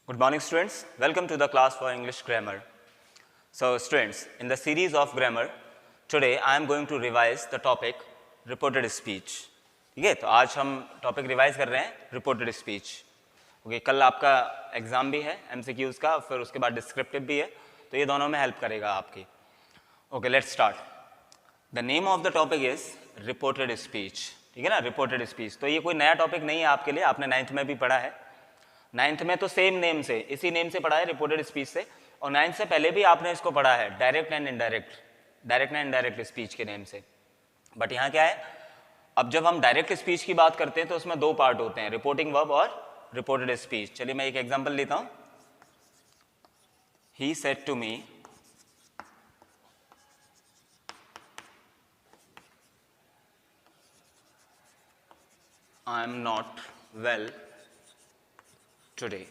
Good morning students, welcome to the class for English grammar. So students, in the series of grammar, today I am going to revise the topic reported speech. ठीक है, तो आज हम topic revise कर रहे हैं reported speech. Okay, कल आपका एग्जाम भी है MCQs का, फिर उसके बाद डिस्क्रिप्टिव भी है, तो ये दोनों में हेल्प करेगा आपकी. Okay, let's start. The name of the topic is reported speech. ठीक है ना, रिपोर्टेड स्पीच. तो ये कोई नया टॉपिक नहीं है आपके लिए, आपने 9th में भी पढ़ा है. 9th में तो सेम नेम से, इसी नेम से पढ़ा है, रिपोर्टेड स्पीच से. और 9th से पहले भी आपने इसको पढ़ा है, direct and indirect, direct and indirect speech के नेम से. बट यहाँ क्या है, अब जब हम डायरेक्ट स्पीच की बात करते हैं तो उसमें दो पार्ट होते हैं, रिपोर्टिंग वर्ब और रिपोर्टेड स्पीच. चलिए मैं एक एग्जांपल लेता हूं. He said to me, I am not well today.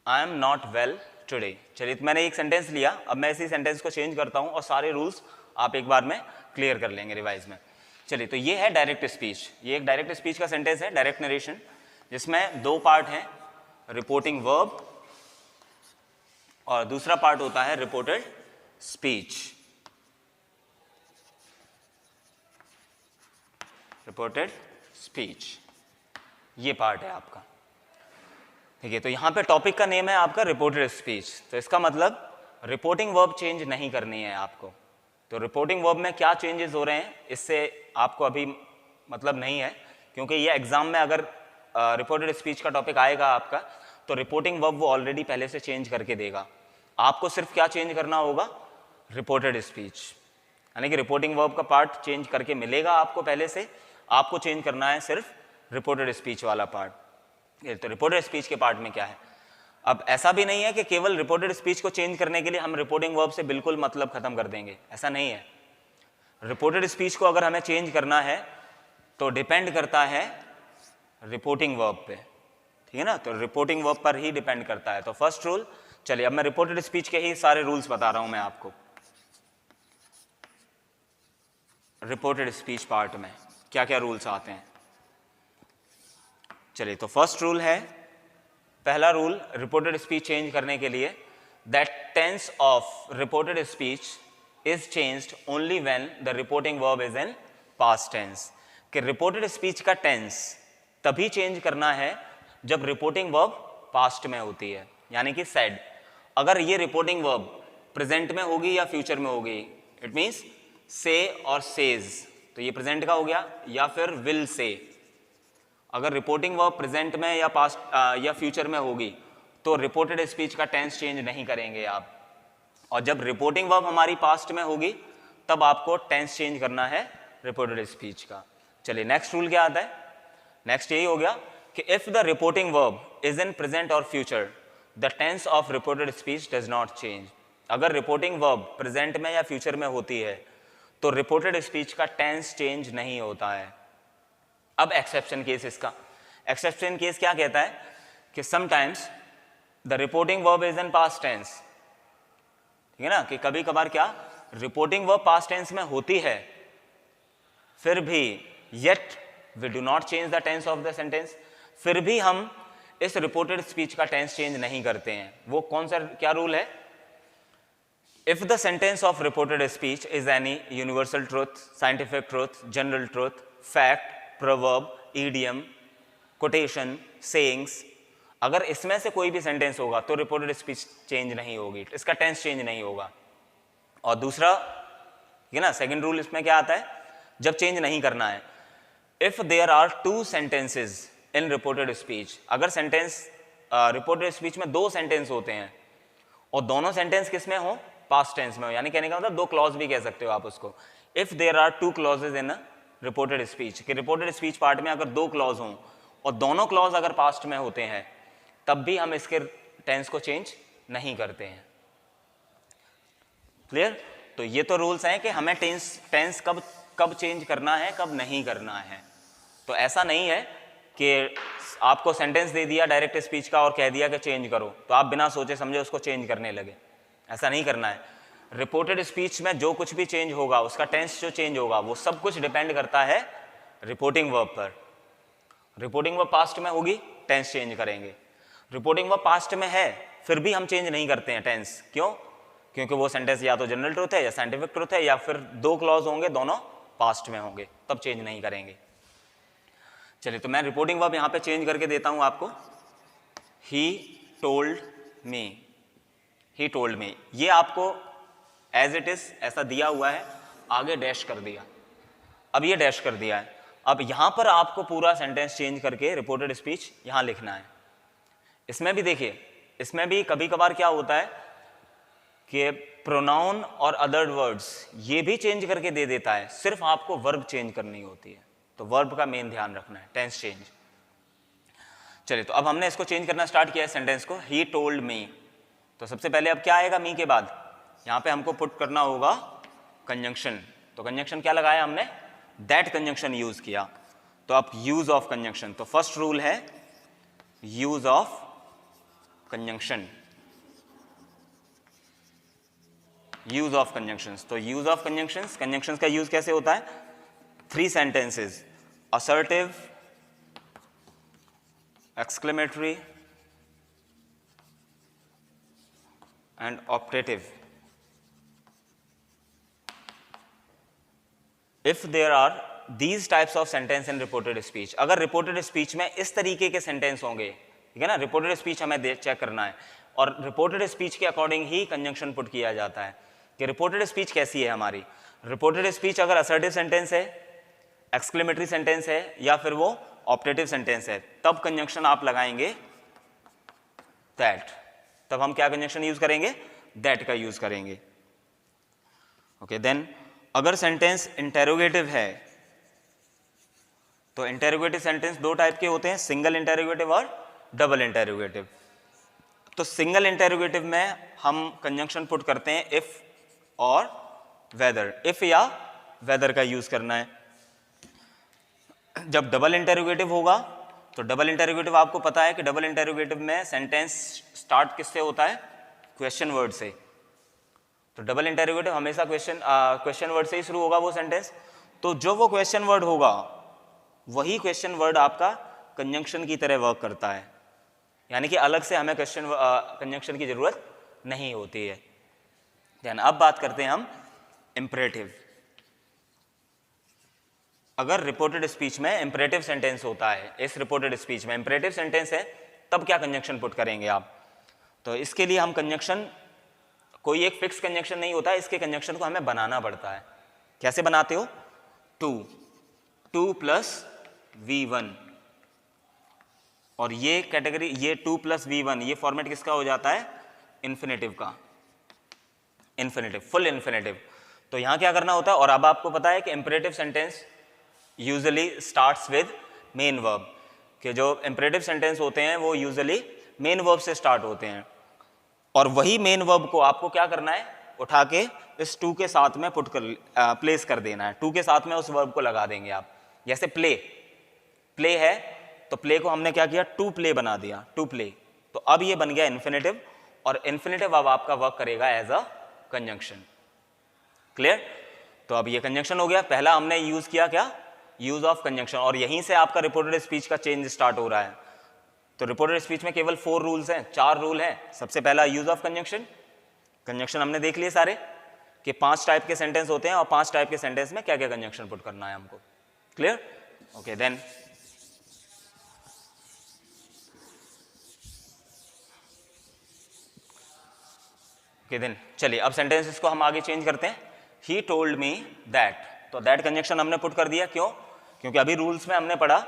I am not well today. चलिए, तो मैंने एक सेंटेंस लिया, अब मैं इसी सेंटेंस को चेंज करता हूं और सारे रूल्स आप एक बार में क्लियर कर लेंगे रिवाइज में. चलिए, तो ये है डायरेक्ट स्पीच. ये एक डायरेक्ट स्पीच का सेंटेंस है, डायरेक्ट नरेशन, जिसमें दो पार्ट हैं, रिपोर्टिंग वर्ब और दूसरा पार्ट होता है रिपोर्टेड स्पीच. रिपोर्टेड स्पीच ये पार्ट है आपका. ठीक है, तो यहां पे टॉपिक का नेम है आपका रिपोर्टेड स्पीच. तो इसका मतलब रिपोर्टिंग वर्ब चेंज नहीं करनी है आपको. तो रिपोर्टिंग वर्ब में क्या चेंजेस हो रहे हैं इससे आपको अभी मतलब नहीं है, क्योंकि ये एग्जाम में अगर रिपोर्टेड स्पीच का टॉपिक आएगा आपका, तो रिपोर्टिंग वर्ब वो ऑलरेडी पहले से चेंज करके देगा. आपको सिर्फ क्या चेंज करना होगा, रिपोर्टेड स्पीच. यानी कि रिपोर्टिंग वर्ब का पार्ट चेंज करके मिलेगा आपको पहले से, आपको चेंज करना है सिर्फ रिपोर्टेड स्पीच वाला पार्ट. तो रिपोर्टेड स्पीच के पार्ट में क्या है, अब ऐसा भी नहीं है कि केवल रिपोर्टेड स्पीच को चेंज करने के लिए हम रिपोर्टिंग वर्ब से बिल्कुल मतलब खत्म कर देंगे, ऐसा नहीं है. रिपोर्टेड स्पीच को अगर हमें चेंज करना है तो डिपेंड करता है रिपोर्टिंग वर्ब पे. ठीक है ना, तो रिपोर्टिंग वर्ब पर ही डिपेंड करता है. तो फर्स्ट रूल, चलिए अब मैं रिपोर्टेड स्पीच के ही सारे रूल्स बता रहा हूं मैं आपको. रिपोर्टेड स्पीच पार्ट में क्या क्या रूल्स आते हैं. चलिए, तो फर्स्ट रूल है, पहला रूल रिपोर्टेड स्पीच चेंज करने के लिए, that tense of reported speech is changed only when the reporting verb is in past tense. कि रिपोर्टेड स्पीच का टेंस तभी चेंज करना है जब रिपोर्टिंग वर्ब पास्ट में होती है, यानी कि सेड. अगर ये रिपोर्टिंग वर्ब प्रेजेंट में होगी या फ्यूचर में होगी, इट मीन्स से और सेज, तो ये प्रेजेंट का हो गया, या फिर विल से. अगर रिपोर्टिंग वर्ब प्रेजेंट में या पास्ट या फ्यूचर में होगी तो रिपोर्टेड स्पीच का टेंस चेंज नहीं करेंगे आप. और जब रिपोर्टिंग वर्ब हमारी पास्ट में होगी तब आपको टेंस चेंज करना है रिपोर्टेड स्पीच का. चलिए, नेक्स्ट रूल क्या आता है, नेक्स्ट यही हो गया कि if the reporting verb is in present और future the tense of reported speech does not change. अगर रिपोर्टिंग वर्ब प्रेजेंट में या फ्यूचर में होती है तो रिपोर्टेड स्पीच का टेंस चेंज नहीं होता है. अब एक्सेप्शन केस, इसका एक्सेप्शन केस क्या कहता है कि sometimes the reporting verb is in past tense. ठीक है ना, कि कभी कभार क्या रिपोर्टिंग वर्ब पास्ट टेंस में होती है, फिर भी yet we do not change the tense of the sentence. फिर भी हम इस रिपोर्टेड स्पीच का टेंस चेंज नहीं करते हैं. वो कौन सा क्या रूल है, if the sentence of reported speech is any universal truth, scientific truth, general truth, fact, proverb, idiom, quotation, sayings, अगर इसमें से कोई भी सेंटेंस होगा तो रिपोर्टेड स्पीच चेंज नहीं होगी, इसका टेंस चेंज नहीं होगा. और दूसरा ये ना, सेकंड रूल इसमें क्या आता है, जब चेंज नहीं करना है, if there are two sentences in reported speech. अगर सेंटेंस रिपोर्टेड स्पीच में दो सेंटेंस होते हैं और दोनों सेंटेंस किस में हो, पास्ट टेंस में हो, यानी कहने का मतलब दो क्लॉज भी कह सकते हो आप उसको. If there are two clauses in reported speech, कि रिपोर्टेड स्पीच पार्ट में अगर दो क्लॉज हों और दोनों क्लॉज अगर पास्ट में होते हैं तब भी हम इसके टेंस को चेंज नहीं करते हैं. क्लियर. तो ये तो रूल्स हैं कि हमें टेंस कब चेंज करना है, कब नहीं करना है. तो ऐसा नहीं है कि आपको सेंटेंस दे दिया डायरेक्ट स्पीच का और कह दिया कि चेंज करो, तो आप बिना सोचे समझे उसको चेंज करने लगे. ऐसा नहीं करना है. रिपोर्टेड स्पीच में जो कुछ भी चेंज होगा, उसका टेंस जो चेंज होगा, वो सब कुछ डिपेंड करता है रिपोर्टिंग वर्ब पर. रिपोर्टिंग वर्ब पास्ट में होगी, टेंस चेंज करेंगे। रिपोर्टिंग वर्ब पास्ट में है फिर भी हम चेंज नहीं करते हैं टेंस, क्यों? क्योंकि वो सेंटेंस या तो जनरल ट्रूथ है या साइंटिफिक ट्रूथ है, या फिर दो क्लॉज होंगे दोनों पास्ट में होंगे, तब चेंज नहीं करेंगे। चलिए, तो मैं रिपोर्टिंग वर्ब यहां पे चेंज करके देता हूं आपको। He told me, he told me, ये आपको एज इट इज ऐसा दिया हुआ है, आगे डैश कर दिया, अब ये डैश कर दिया है। अब यहां पर आपको पूरा सेंटेंस चेंज करके रिपोर्टेड स्पीच यहां लिखना है। इसमें भी देखिए, इसमें भी कभी कभार क्या होता है कि प्रोनाउन और अदर वर्ड्स ये भी चेंज करके दे देता है, सिर्फ आपको वर्ब चेंज करनी होती है, तो वर्ब का मेन ध्यान रखना है, टेंस चेंज। चलिए, तो अब हमने इसको चेंज करना स्टार्ट किया है सेंटेंस को, ही टोल्ड मी। तो सबसे पहले अब क्या आएगा मी के बाद? यहां पे हमको पुट करना होगा कंजंक्शन। तो कंजंक्शन क्या लगाया हमने? दैट कंजंक्शन यूज किया। तो अब यूज ऑफ कंजंक्शन, तो फर्स्ट रूल है use of conjunction, use of conjunctions. तो यूज ऑफ कंजंक्शंस, कंजंक्शंस का यूज कैसे होता है? 3 sentences, assertive, exclamatory and optative. If there are these types of sentence in reported speech, अगर reported speech में इस तरीके के सेंटेंस होंगे, ठीक है ना, रिपोर्टेड स्पीच हमें चेक करना है, और रिपोर्टेड स्पीच के अकॉर्डिंग ही कंजंक्शन पुट किया जाता है कि रिपोर्टेड स्पीच कैसी है हमारी। रिपोर्टेड स्पीच अगर असर्टिव सेंटेंस है, एक्सक्लेमेटरी सेंटेंस है, या फिर वो ऑप्टेटिव सेंटेंस है, तब कंजंक्शन आप लगाएंगे दैट। तब हम क्या कंजंक्शन यूज करेंगे? दैट का यूज करेंगे। ओके, देन अगर सेंटेंस इंटेरोगेटिव है, तो इंटेरोगेटिव सेंटेंस 2 टाइप के होते हैं, सिंगल इंटेरोगेटिव और डबल इंटेरोगेटिव। तो सिंगल इंटेरोगेटिव में हम कंजंक्शन पुट करते हैं इफ और वेदर, इफ या वेदर का यूज करना है। जब डबल इंटेरोगेटिव होगा, तो डबल इंटेरोगेटिव आपको पता है कि डबल इंटेरोगेटिव में सेंटेंस स्टार्ट किससे होता है? क्वेश्चन वर्ड से। तो डबल इंटेरोगेटिव हमेशा क्वेश्चन वर्ड से ही शुरू होगा वो सेंटेंस। तो जो वो क्वेश्चन वर्ड होगा, वही क्वेश्चन वर्ड आपका कंजंक्शन की तरह वर्क करता है, यानी कि अलग से हमें कंजंक्शन की जरूरत नहीं होती है। देन अब बात करते हैं हम इंपरेटिव। अगर रिपोर्टेड स्पीच में इंपरेटिव सेंटेंस होता है, इस रिपोर्टेड स्पीच में इंपरेटिव सेंटेंस है, तब क्या कंजंक्शन पुट करेंगे आप? तो इसके लिए हम कंजंक्शन, कोई एक फिक्स कंजंक्शन नहीं होता है, इसके कंजंक्शन को हमें बनाना पड़ता है। कैसे बनाते हो? 2 प्लस V1, और ये कैटेगरी, ये 2 प्लस V1, ये फॉर्मेट किसका हो जाता है? इन्फिनेटिव का, इन्फिनेटिव, फुल इन्फिनेटिव। तो यहां क्या करना होता है? और अब आपको पता है कि imperative sentence usually starts with main verb, कि जो इंपरेटिव सेंटेंस होते हैं वो यूजुअली मेन वर्ब से स्टार्ट होते हैं, और वही मेन वर्ब को आपको क्या करना है? उठा के इस 2 के साथ में प्लेस कर देना है। 2 के साथ में उस वर्ब को लगा देंगे आप। जैसे प्ले, प्ले है, तो प्ले को हमने क्या किया? 2 प्ले बना दिया, 2 प्ले। तो अब ये बन गया इन्फिनेटिव, और इन्फिनेटिव अब आपका वर्क करेगा एज अ कंजंक्शन। क्लियर? तो अब ये कंजंक्शन हो गया। पहला हमने यूज किया क्या? यूज ऑफ कंजंक्शन, और यहीं से आपका रिपोर्टेड स्पीच का चेंज स्टार्ट हो रहा है। तो रिपोर्टेड स्पीच में केवल 4 रूल्स हैं, 4 रूल हैं। सबसे पहला यूज ऑफ कंजंक्शन। कंजंक्शन हमने देख लिए सारे कि 5 टाइप के सेंटेंस होते हैं, और 5 टाइप के सेंटेंस में क्या क्या कंजंक्शन पुट करना है हमको। क्लियर? ओके, देन चलिए अब सेंटेंसेस को हम आगे चेंज करते हैं। ही टोल्ड मी दैट, तो दैट कंजंक्शन हमने पुट कर दिया। क्यों? क्योंकि अभी रूल्स में हमने पढ़ा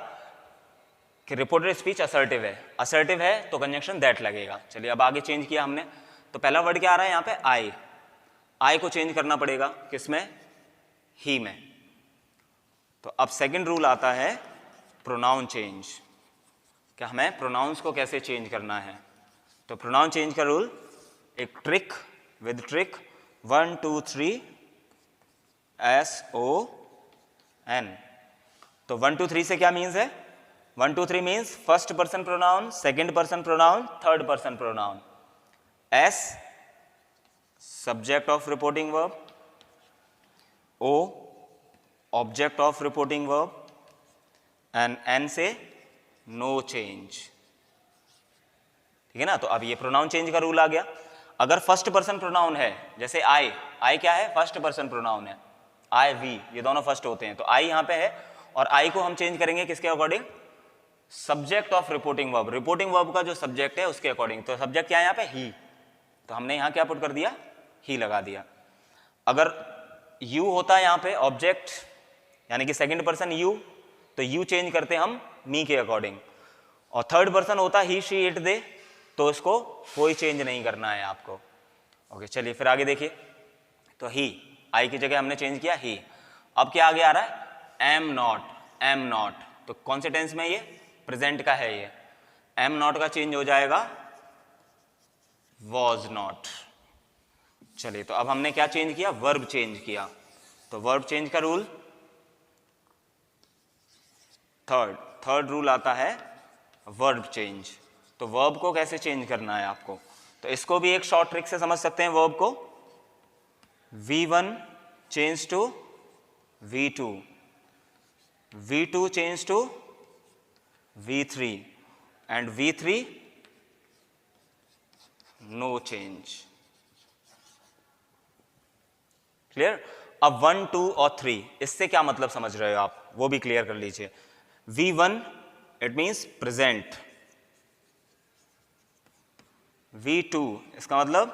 कि रिपोर्टेड स्पीच असर्टिव है, असर्टिव है तो कंजंक्शन दैट लगेगा। चलिए अब आगे चेंज किया हमने, तो पहला वर्ड क्या आ रहा है यहाँ पे? आई। आई को चेंज करना पड़ेगा किसमें? ही में। तो अब सेकंड रूल आता है प्रोनाउन चेंज, कि हमें प्रोनाउंस को कैसे चेंज करना है। तो प्रोनाउन चेंज का रूल, एक ट्रिक विद ट्रिक, 1 2 3 SON। तो 1 2 3 से क्या मीन्स है? 1 2 3 means first person pronoun, second person pronoun, third person pronoun. S subject of reporting verb, O object of reporting verb, and N से नो चेंज, ठीक है ना। तो अब ये प्रोनाउन चेंज का रूल आ गया। अगर फर्स्ट पर्सन प्रोनाउन है, जैसे आई, आई क्या है, फर्स्ट पर्सन प्रोनाउन है, आई वी ये दोनों फर्स्ट होते हैं, तो आई यहाँ पे है और आई को हम चेंज करेंगे किसके according, subject of reporting verb, reporting verb का जो सब्जेक्ट है उसके अकॉर्डिंग। तो सब्जेक्ट क्या है यहाँ पे, ही, तो हमने यहाँ क्या पुट कर दिया, ही लगा दिया। अगर यू होता है यहाँ पे ऑब्जेक्ट, यानी कि सेकंड पर्सन यू, तो यू चेंज करते हम मी के अकॉर्डिंग। और थर्ड पर्सन होता ही शी इट दे, तो इसको कोई चेंज नहीं करना है आपको। ओके चलिए फिर आगे देखिए। तो ही, आई की जगह हमने चेंज किया ही। अब क्या आगे आ रहा है, एम नॉट, एम नॉट, तो कौन से टेंस में, ये प्रेजेंट का है, ये एम नॉट का चेंज हो जाएगा वॉज नॉट। चलिए तो अब हमने क्या चेंज किया, वर्ब चेंज किया। तो वर्ब चेंज का रूल थर्ड रूल आता है वर्ब चेंज। तो वर्ब को कैसे चेंज करना है आपको, तो इसको भी एक शॉर्ट ट्रिक से समझ सकते हैं। वर्ब को V1 change to V2, V2 change to V3 and V3 no change. Clear. अब 1, 2 और 3, इससे क्या मतलब समझ रहे हो आप, वो भी क्लियर कर लीजिए। V1 it means present, V2 इसका मतलब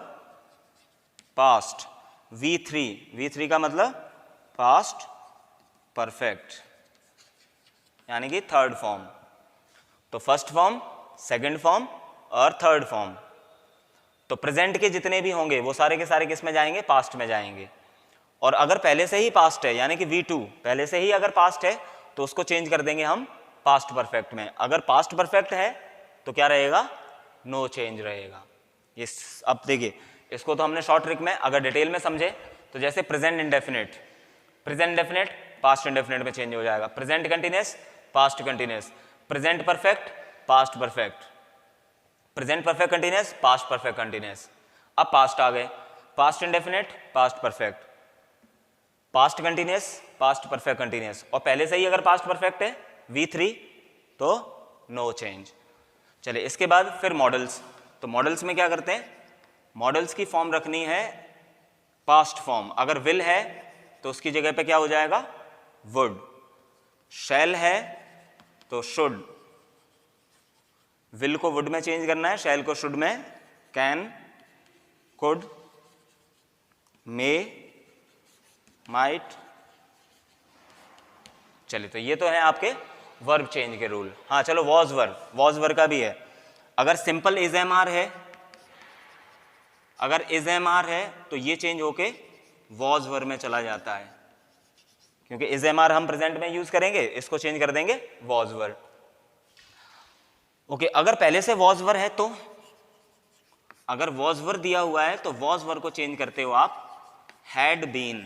पास्ट, V3 का मतलब पास्ट परफेक्ट, यानी कि थर्ड फॉर्म। तो फर्स्ट फॉर्म, सेकंड फॉर्म और थर्ड फॉर्म। तो प्रेजेंट के जितने भी होंगे वो सारे के सारे किस में जाएंगे, पास्ट में जाएंगे। और अगर पहले से ही पास्ट है, यानी कि V2 पहले से ही अगर पास्ट है, तो उसको चेंज कर देंगे हम पास्ट परफेक्ट में। अगर पास्ट परफेक्ट है तो क्या रहेगा, नो चेंज रहेगा। ये अब देखिए, इसको तो हमने शॉर्ट ट्रिक में, अगर डिटेल में समझे तो जैसे present indefinite, present indefinite past indefinite में चेंज हो जाएगा, present continuous past continuous, present perfect past perfect, present perfect continuous past perfect continuous. अब पास्ट आ गए, past indefinite past perfect, past continuous past perfect continuous, और पहले से ही अगर past perfect है V3 तो नो चेंज। चलिए इसके बाद फिर मॉडल्स। तो मॉडल्स में क्या करते हैं, मॉडल्स की फॉर्म रखनी है पास्ट फॉर्म। अगर विल है तो उसकी जगह पे क्या हो जाएगा, वुड। शैल है तो शुड, विल को वुड में चेंज करना है, शैल को शुड में, कैन, कुड, मे, माइट। चलिए तो ये तो है आपके वर्ब चेंज के रूल। हाँ चलो वॉज वर्ब, वॉज वर्ब का भी है। अगर सिंपल इज एम आर है, अगर इज एम आर है तो ये चेंज होके वॉज वर्ब में चला जाता है, क्योंकि इज एम आर हम प्रेजेंट में यूज करेंगे, इसको चेंज कर देंगे वॉज वर्ब। ओके, अगर पहले से वॉज वर्ब है तो, अगर वॉज वर्ब दिया हुआ है तो वॉज वर्ब को चेंज करते हो आप हैड बीन,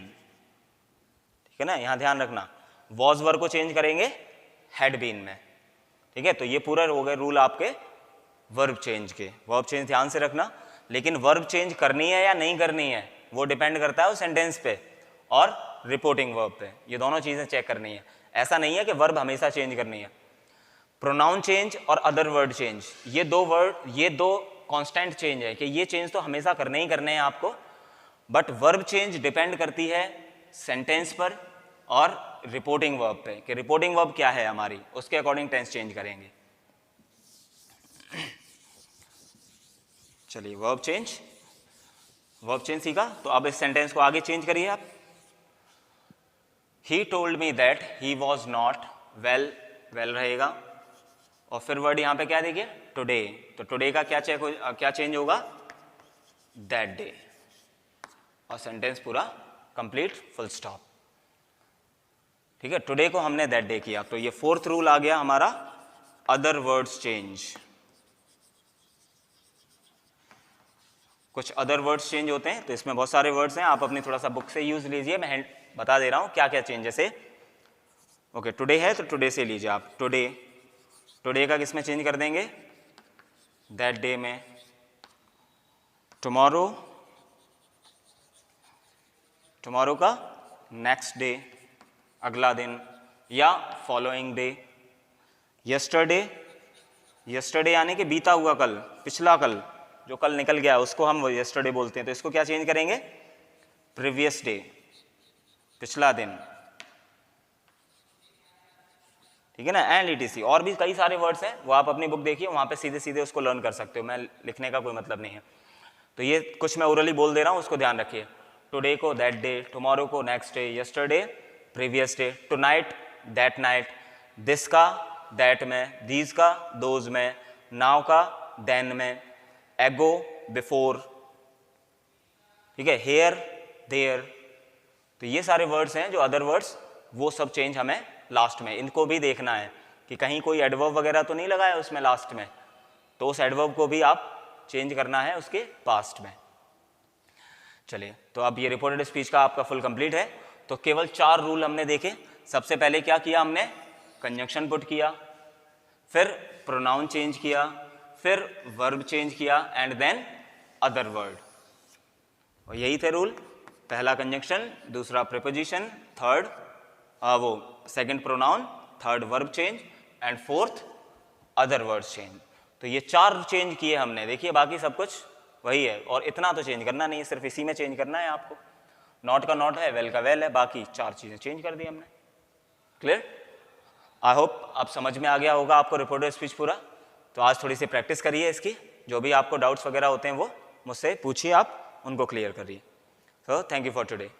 ठीक है ना, यहां ध्यान रखना, वॉज वर्ब को चेंज करेंगे हैड बीन में, ठीक है। तो ये पूरा हो गए रूल आपके वर्ब चेंज के। वर्ब चेंज ध्यान से रखना, लेकिन वर्ब चेंज करनी है या नहीं करनी है वो डिपेंड करता है उस सेंटेंस पे और रिपोर्टिंग वर्ब पे, ये दोनों चीजें चेक करनी है। ऐसा नहीं है कि वर्ब हमेशा चेंज करनी है। प्रोनाउन चेंज और अदर वर्ड चेंज, ये दो कांस्टेंट चेंज है कि ये चेंज तो हमेशा करने ही करने हैं आपको, बट वर्ब चेंज डिपेंड करती है सेंटेंस पर और रिपोर्टिंग वर्ब पे, कि रिपोर्टिंग वर्ब क्या है हमारी, उसके अकॉर्डिंग टेंस चेंज करेंगे। चलिए वर्ब चेंज सीखा, तो अब इस सेंटेंस को आगे चेंज करिए आप। He told me that he was not well, well रहेगा, और फिर वर्ड यहां पे क्या देखिए, टुडे, तो टुडे का क्या चेंज होगा, दैट डे, और सेंटेंस पूरा कंप्लीट, फुल स्टॉप, ठीक है। टुडे को हमने दैट डे किया, तो ये फोर्थ रूल आ गया हमारा, अदर वर्ड्स चेंज। कुछ अदर वर्ड्स चेंज होते हैं, तो इसमें बहुत सारे वर्ड्स हैं, आप अपनी थोड़ा सा बुक से यूज लीजिए, मैं बता दे रहा हूं क्या क्या चेंज। जैसे ओके टुडे है तो टुडे से लीजिए आप, टुडे का किस में चेंज कर देंगे, दैट डे में। टुमारो का नेक्स्ट डे, अगला दिन, या फॉलोइंग डे। यस्टरडे यस्टरडे यानी कि बीता हुआ कल, पिछला कल, जो कल निकल गया उसको हम यस्टरडे बोलते हैं। तो इसको क्या चेंज करेंगे? प्रीवियस डे, पिछला दिन, ठीक है ना, एंड ETC। और भी कई सारे वर्ड्स हैं, वो आप अपनी बुक देखिए, वहाँ पे सीधे सीधे उसको लर्न कर सकते हो, मैं लिखने का कोई मतलब नहीं है। तो ये कुछ मैं ओरली बोल दे रहा हूँ, उसको ध्यान रखिए। टुडे को दैट डे, टुमारो को next day, yesterday previous day, tonight that night, this का दैट में, दीज का दोज में, नाउ का देन में, एगो बिफोर, ठीक है, हेयर देयर। तो ये सारे वर्ड्स हैं जो अदर वर्ड्स, वो सब चेंज हमें लास्ट में, इनको भी देखना है कि कहीं कोई एडवर्ब वगैरह तो नहीं लगाया उसमें लास्ट में, तो उस एडवर्ब को भी आप चेंज करना है उसके पास्ट में। चलिए, तो अब ये रिपोर्टेड स्पीच का आपका फुल कंप्लीट है। तो केवल 4 रूल हमने देखे। सबसे पहले क्या किया हमने? कंजंक्शन पुट किया, फिर प्रोनाउन चेंज किया, फिर वर्ब चेंज किया, एंड देन अदर वर्ड। और यही थे रूल। पहला कंजंक्शन, दूसरा preposition, third second pronoun, third verb change, and fourth other words change. तो ये 4 चेंज किए हमने, देखिए बाकी सब कुछ वही है, और इतना तो चेंज करना नहीं है, सिर्फ इसी में चेंज करना है आपको। नॉट का नॉट है, वेल का वेल है, बाकी 4 चीज़ें चेंज कर दी हमने। क्लियर? आई होप आप समझ में आ गया होगा आपको रिपोर्टेड स्पीच पूरा। तो आज थोड़ी सी प्रैक्टिस करिए इसकी, जो भी आपको डाउट्स वगैरह होते हैं वो मुझसे पूछिए, आप उनको क्लियर करिए। So thank you for today.